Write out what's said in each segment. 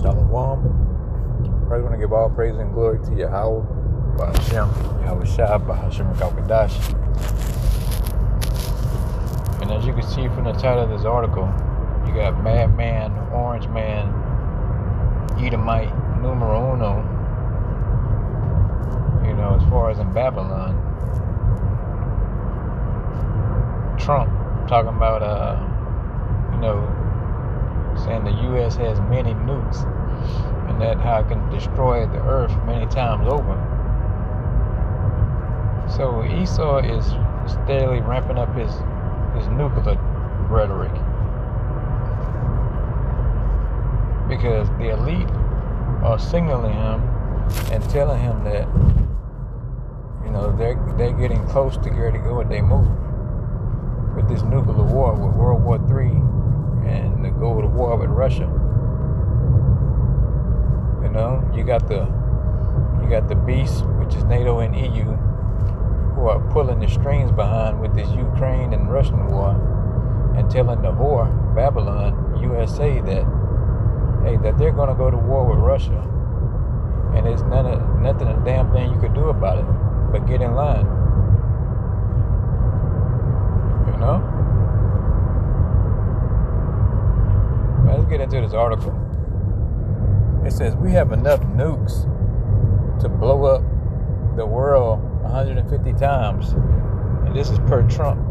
Shalom. First, I want to give all praise and glory to Yahweh, Ba'ashem, Yahushua, Ba'ashem, Kawkadash. And as you can see from the title of this article, you got Madman, Orange Man, Edomite, numero uno, as far as in Babylon. Trump talking about, saying the U.S. has many nukes and that how it can destroy the earth many times over. So Esau is steadily ramping up his nuclear rhetoric because the elite are signaling him and telling him that they're getting close to ready to go at their move with this nuclear war, with World War III, and to go to war with Russia. You got the beast, which is NATO and EU, who are pulling the strings behind with this Ukraine and Russian war, and telling the whore Babylon, USA, that they're going to go to war with Russia, and there's nothing a damn thing you could do about it but get in line. Let's get into this article. It says we have enough nukes to blow up the world 150 times. And this is per Trump.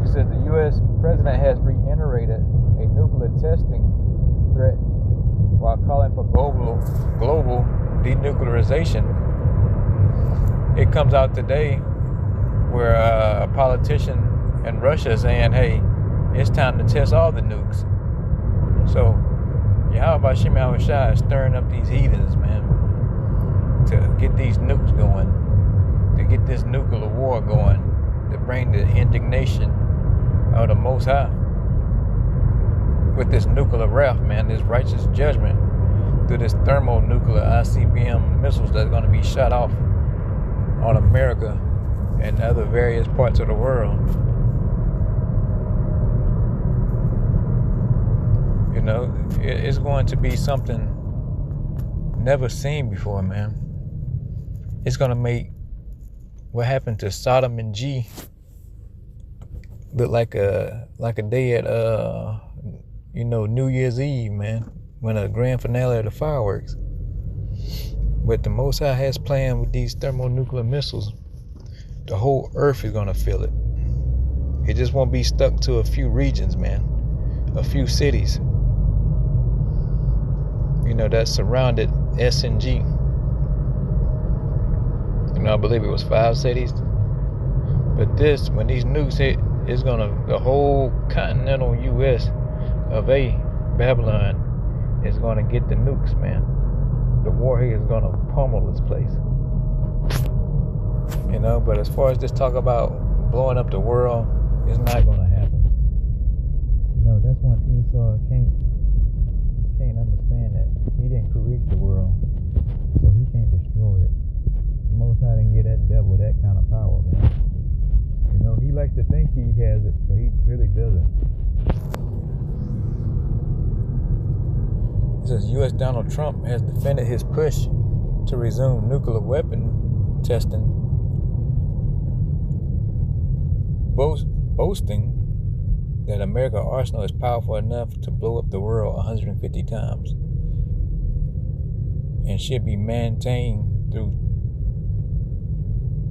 He says the U.S. president has reiterated a nuclear testing threat while calling for global denuclearization. It comes out today where a politician in Russia is saying, hey, it's time to test all the nukes. So Yahweh Ba'ashem Yahushua is stirring up these heathens, man, to get these nukes going, to get this nuclear war going, to bring the indignation of the Most High with this nuclear wrath, man, this righteous judgment through this thermonuclear ICBM missiles that's going to be shot off on America and other various parts of the world. It's going to be something never seen before, man. It's going to make what happened to Sodom and G look like a day at New Year's Eve, man, when a grand finale of the fireworks. But the Most High has planned with these thermonuclear missiles. The whole earth is going to feel it. It just won't be stuck to a few regions, man, a few cities. That surrounded SNG. I believe it was 5 cities. But when these nukes hit, the whole continental U.S. of Babylon is going to get the nukes, man. The warhead is going to pummel this place. But as far as this talk about blowing up the world, it's not going to happen. That's when Esau can't understand that he didn't create the world, so he can't destroy it. The Most High didn't give that devil that kind of power, man. He likes to think he has it, but he really doesn't. It says U.S. Donald Trump has defended his push to resume nuclear weapon testing, boasting that America's arsenal is powerful enough to blow up the world 150 times and should be maintained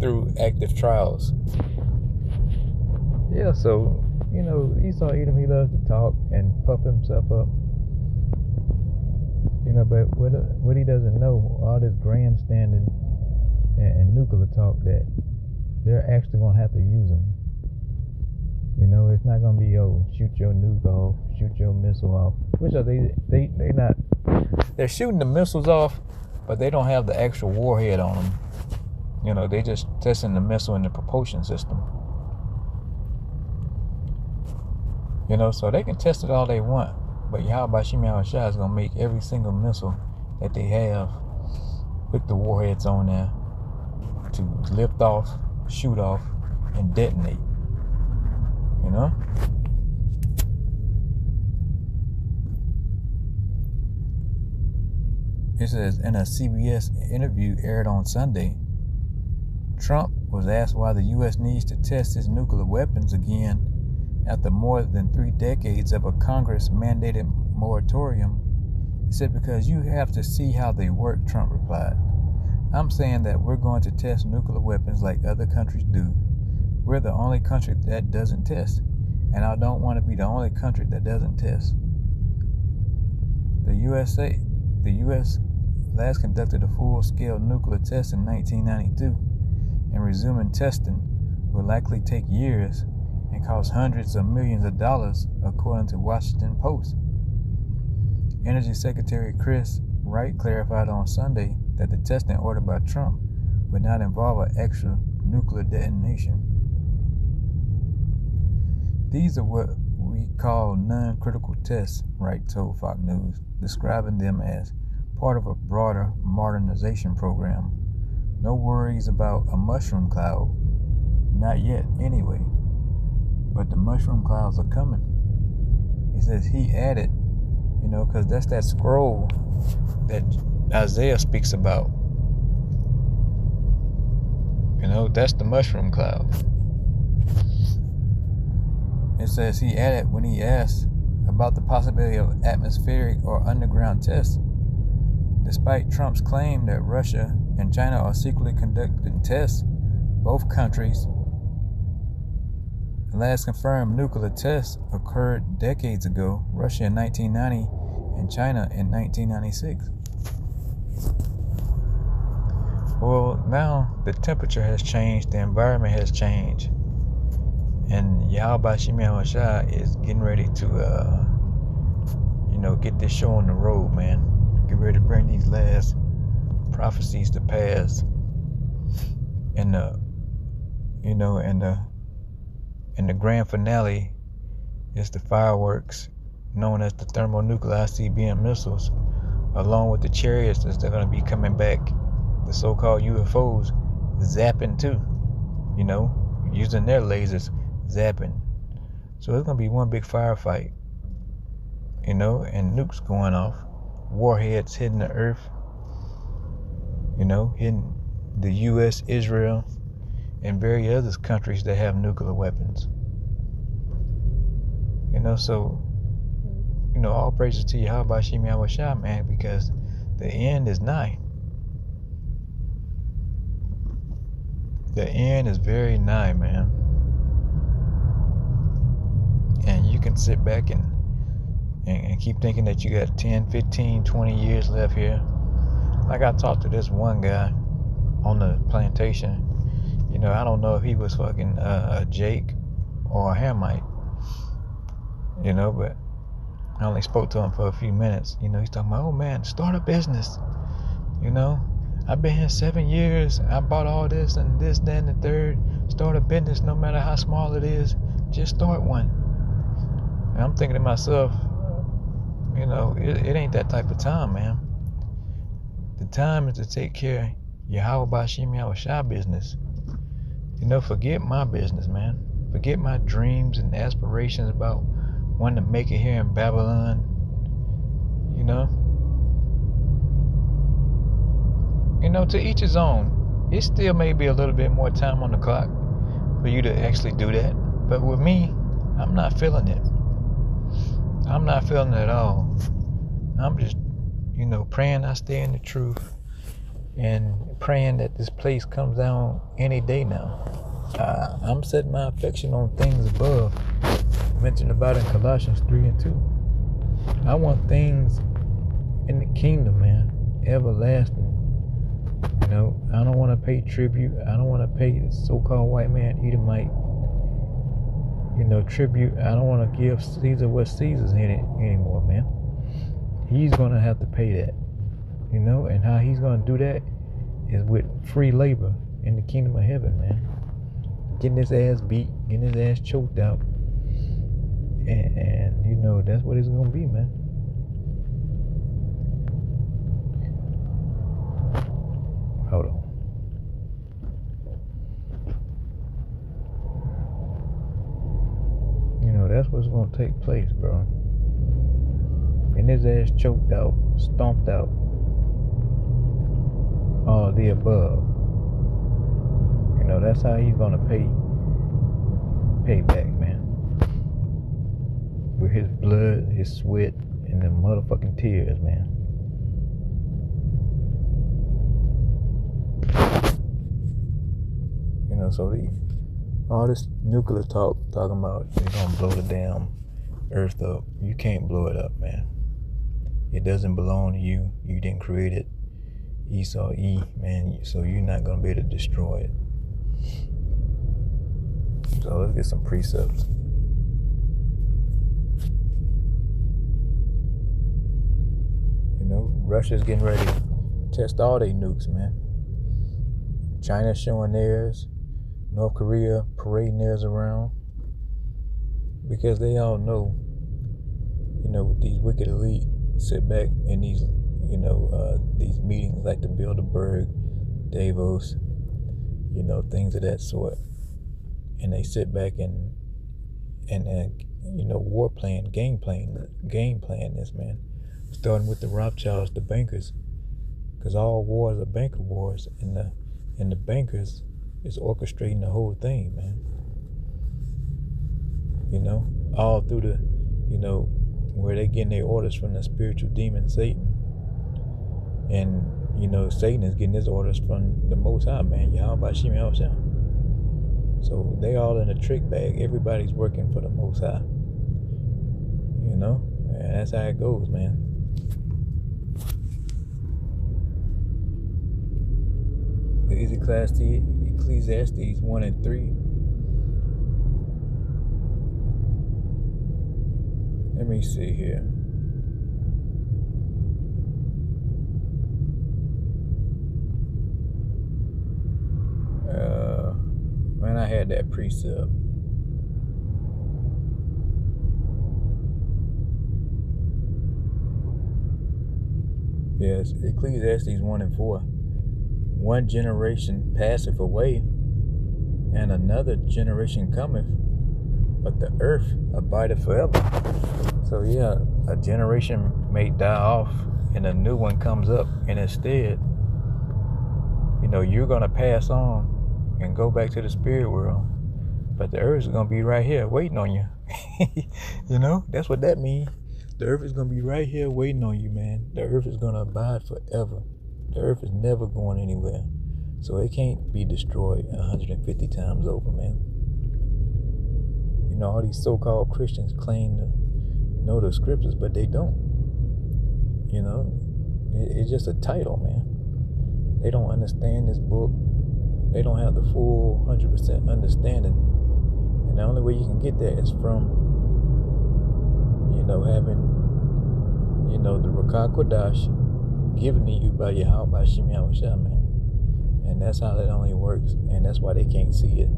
through active trials. Yeah, so, Esau Edom, he loves to talk and puff himself up. But what he doesn't know, all this grandstanding and nuclear talk, that they're actually going to have to use them. It's not going to be, shoot your nuke off, shoot your missile off. Which are they not. They're shooting the missiles off, but they don't have the actual warhead on them. They just testing the missile in the propulsion system. So they can test it all they want. But Yahweh Ba'ashem Yahushua is going to make every single missile that they have with the warheads on there to lift off, shoot off, and detonate. It says, in a CBS interview aired on Sunday, Trump was asked why the U.S. needs to test its nuclear weapons again after more than 3 decades of a Congress-mandated moratorium. He said, because you have to see how they work, Trump replied. I'm saying that we're going to test nuclear weapons like other countries do. We're the only country that doesn't test, and I don't want to be the only country that doesn't test. The U.S. last conducted a full-scale nuclear test in 1992, and resuming testing will likely take years and cost hundreds of millions of dollars, according to Washington Post. Energy Secretary Chris Wright clarified on Sunday that the testing ordered by Trump would not involve an actual nuclear detonation. These are what we call non-critical tests, Wright told Fox News, describing them as part of a broader modernization program. No worries about a mushroom cloud. Not yet, anyway. But the mushroom clouds are coming. He says he added, because that's that scroll that Isaiah speaks about. That's the mushroom cloud. It says he added when he asked about the possibility of atmospheric or underground tests. Despite Trump's claim that Russia and China are secretly conducting tests, both countries' last confirmed nuclear tests occurred decades ago, Russia in 1990 and China in 1996. Well, now the temperature has changed, the environment has changed, and Yahweh Shem Shai is getting ready to, get this show on the road, man. Get ready to bring these last prophecies to pass, and the grand finale is the fireworks known as the thermonuclear ICBM missiles, along with the chariots that are going to be coming back, the so-called UFOs, zapping too, using their lasers, zapping. So it's going to be one big firefight, and nukes going off, warheads hitting the earth, hitting the U.S., Israel, and various other countries that have nuclear weapons. So, all praises to Yahweh Shem Shai, man, because the end is nigh. The end is very nigh, man. And you can sit back and keep thinking that you got 10, 15, 20 years left here. Like I talked to this one guy on the plantation. I don't know if he was fucking Jake or a Hamite, but I only spoke to him for a few minutes. He's talking about, oh man, start a business. I've been here 7 years. I bought all this and this, that, and the third. Start a business, no matter how small it is. Just start one. And I'm thinking to myself, it ain't that type of time, man. The time is to take care of Yahweh Shem Shai business. Forget my business, man. Forget my dreams and aspirations about wanting to make it here in Babylon. To each his own. It still may be a little bit more time on the clock for you to actually do that. But with me, I'm not feeling it. I'm not feeling it at all. I'm just, praying I stay in the truth and praying that this place comes down any day now. I'm setting my affection on things above, mentioned about in Colossians 3 and 2. I want things in the kingdom, man, everlasting. I don't want to pay tribute. I don't want to pay the so-called white man Edomite, tribute. I don't want to give Caesar what Caesar's in it anymore, man. He's going to have to pay that, and how he's going to do that is with free labor in the kingdom of heaven, man. Getting his ass beat, getting his ass choked out, and that's what it's going to be, man. Hold on. That's what's going to take place, bro. And his ass choked out, stomped out, all the above. You know, that's how he's gonna pay back, man. With his blood, his sweat, and the motherfucking tears, man. You know, so all this nuclear talking about they're gonna blow the damn earth up. You can't blow it up, man. It doesn't belong to you. You didn't create it. Esau, man. So you're not gonna be able to destroy it. So let's get some precepts. You know, Russia's getting ready to test all their nukes, man. China's showing theirs. North Korea parading theirs around. Because they all know, you know, with these wicked elite sit back in these, you know, these meetings like the Bilderberg, Davos, you know, things of that sort. And they sit back and you know, game plan this, man. Starting with the Rothschilds, the bankers, because all wars are banker wars, and the bankers is orchestrating the whole thing, man. You know, all through the, you know, where they getting their orders from the spiritual demon Satan, and you know, Satan is getting his orders from the Most High, man. Yahweh Shem Yahushua. So they all in a trick bag. Everybody's working for the Most High. You know? And that's how it goes, man. Ecclesiastes 1 and 3. Let me see here. Man, I had that precept. Yes, Ecclesiastes 1 and 4. One generation passeth away, and another generation cometh, but the earth abideth forever. So yeah, a generation may die off, and a new one comes up, and instead, you know, you're gonna pass on and go back to the spirit world, but the earth is gonna be right here waiting on you. You know, that's what that means. The earth is gonna be right here waiting on you, man. The earth is gonna abide forever. The earth is never going anywhere, so it can't be destroyed 150 times over, man. You know, all these so-called Christians claim to know the scriptures, but they don't. You know, it's just a title, man. They don't understand this book. They don't have the full 100% understanding. And the only way you can get that is from, you know, having, you know, the Ruach HaKodesh given to you by Yahweh Shem Yahushua, man. And that's how that only works. And that's why they can't see it.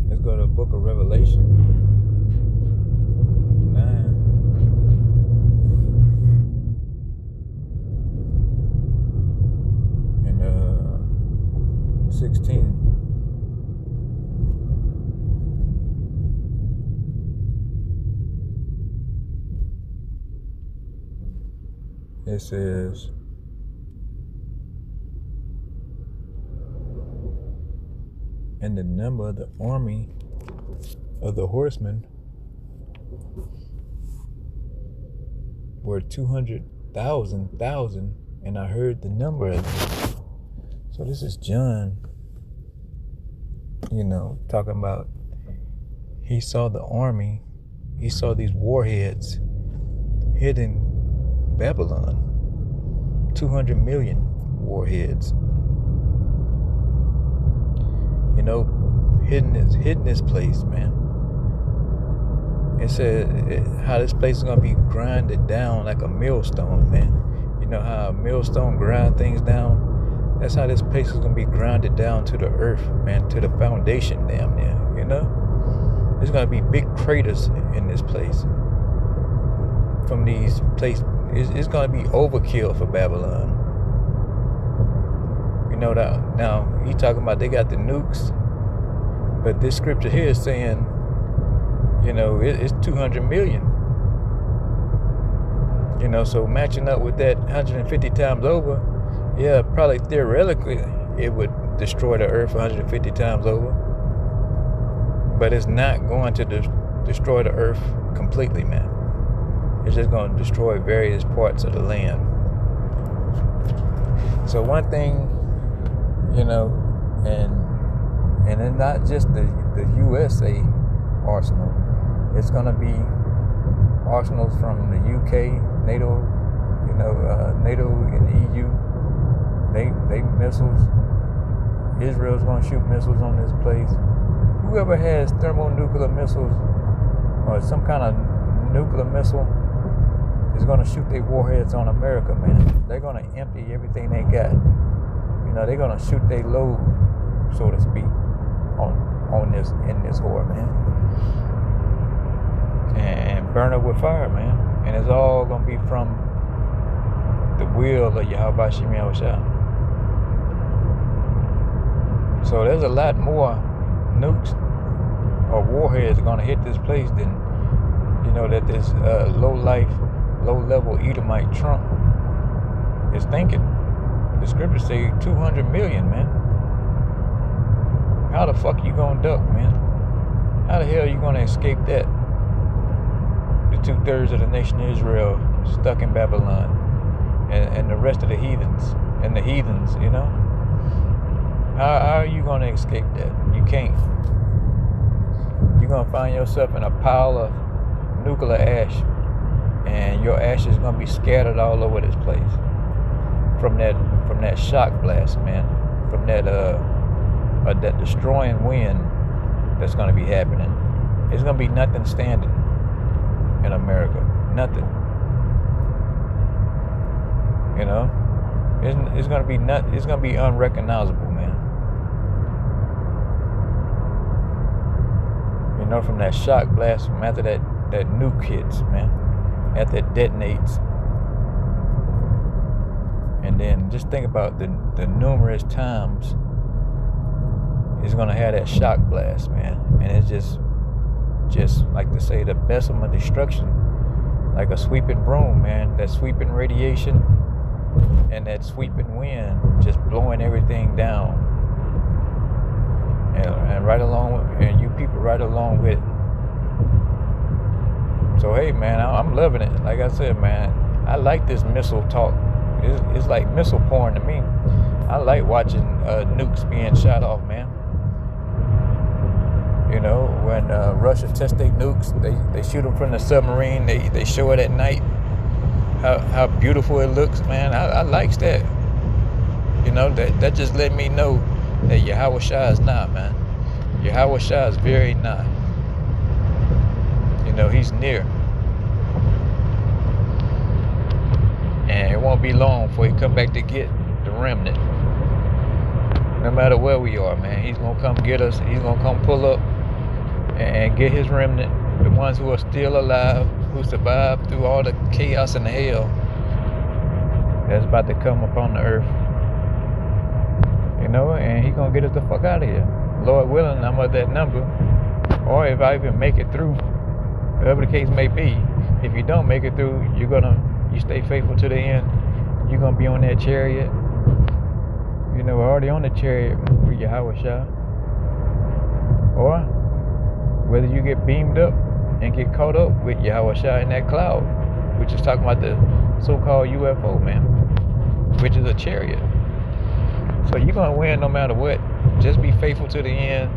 Let's go to the book of Revelation 9. And 16. It says, and the number of the army of the horsemen were 200,000, and I heard the number of them. So this is John, you know, talking about he saw the army, he saw these warheads hidden Babylon, 200 million warheads. You know, hidden this place, man. It said how this place is gonna be grinded down like a millstone, man. You know how a millstone grind things down? That's how this place is gonna be grinded down to the earth, man, to the foundation damn near, you know? There's gonna be big craters in this place. From these places. It's going to be overkill for Babylon. You know that now you talking about they got the nukes, but this scripture here is saying, you know, it's 200 million. You know, so matching up with that 150 times over, yeah, probably theoretically it would destroy the earth 150 times over. But it's not going to destroy the earth completely, man. It's just going to destroy various parts of the land. So one thing, you know, and it's not just the USA arsenal. It's going to be arsenals from the UK, NATO, you know, NATO and the EU. They missiles. Israel's going to shoot missiles on this place. Whoever has thermonuclear missiles or some kind of nuclear missile is going to shoot their warheads on America, man. They're going to empty everything they got. You know, they're going to shoot their load, so to speak, in this war, man. And burn up with fire, man. And it's all going to be from the will of Yahweh Shem Yahushua. So there's a lot more nukes or warheads going to hit this place than, you know, that this low-level Edomite Trump is thinking. The scriptures say 200 million, man. How the fuck you gonna duck, man? How the hell you gonna escape that? The 2/3 of the nation of Israel stuck in Babylon, and the rest of the heathens, you know? How are you gonna escape that? You can't. You're gonna find yourself in a pile of nuclear ash, and your ash is gonna be scattered all over this place from that shock blast, man. From that destroying wind that's gonna be happening. It's gonna be nothing standing in America. Nothing. You know, it's gonna be it's gonna be unrecognizable, man. You know, from that shock blast, from after that nuke hits, man, after it detonates. And then just think about the numerous times it's gonna have that shock blast, man. And it's just like to say, the best of my destruction, like a sweeping broom, man. That sweeping radiation and that sweeping wind just blowing everything down. And right along, and you people right along with it. So hey, man, I'm loving it. Like I said, man, I like this missile talk. It's like missile porn to me. I like watching nukes being shot off, man. You know, when Russia tests their nukes, they shoot them from the submarine. They show it at night. How beautiful it looks, man. I likes that. You know, that just let me know that Yahweh Shah is nigh, man. Yahweh Shah is very nigh. You know, he's near. And it won't be long before he come back to get the remnant. No matter where we are, man, he's gonna come get us. He's gonna come pull up and get his remnant, the ones who are still alive, who survived through all the chaos and the hell that's about to come upon the earth. You know, and he's gonna get us the fuck out of here. Lord willing, I'm of that number. Or if I even make it through, whatever the case may be, if you don't make it through, you stay faithful to the end, you're gonna be on that chariot. You know, we're already on the chariot with Yahweh Shah. Or whether you get beamed up and get caught up with Yahweh Shah in that cloud, which is talking about the so-called UFO, man, which is a chariot. So you're gonna win no matter what. Just be faithful to the end.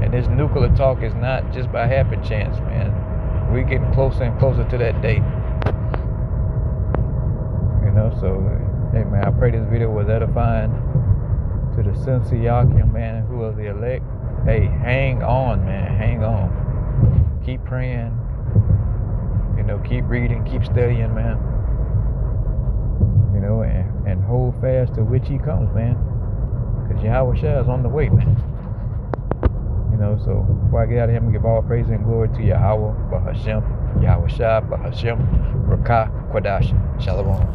And this nuclear talk is not just by happen chance, man. We're getting closer and closer to that day. You know, so hey, man, I pray this video was edifying to the Sensiakim, man, who are the elect. Hey, hang on, man, hang on. Keep praying. You know, keep reading, keep studying, man. You know, and hold fast to which he comes, man. Because Yahweh Shah is on the way, man. You know, so before I get out of here, I'm going to give all praise and glory to Yahweh, Bahashem, Yahweh Shah, Bahashem, Rakah, Quadash. Shalom.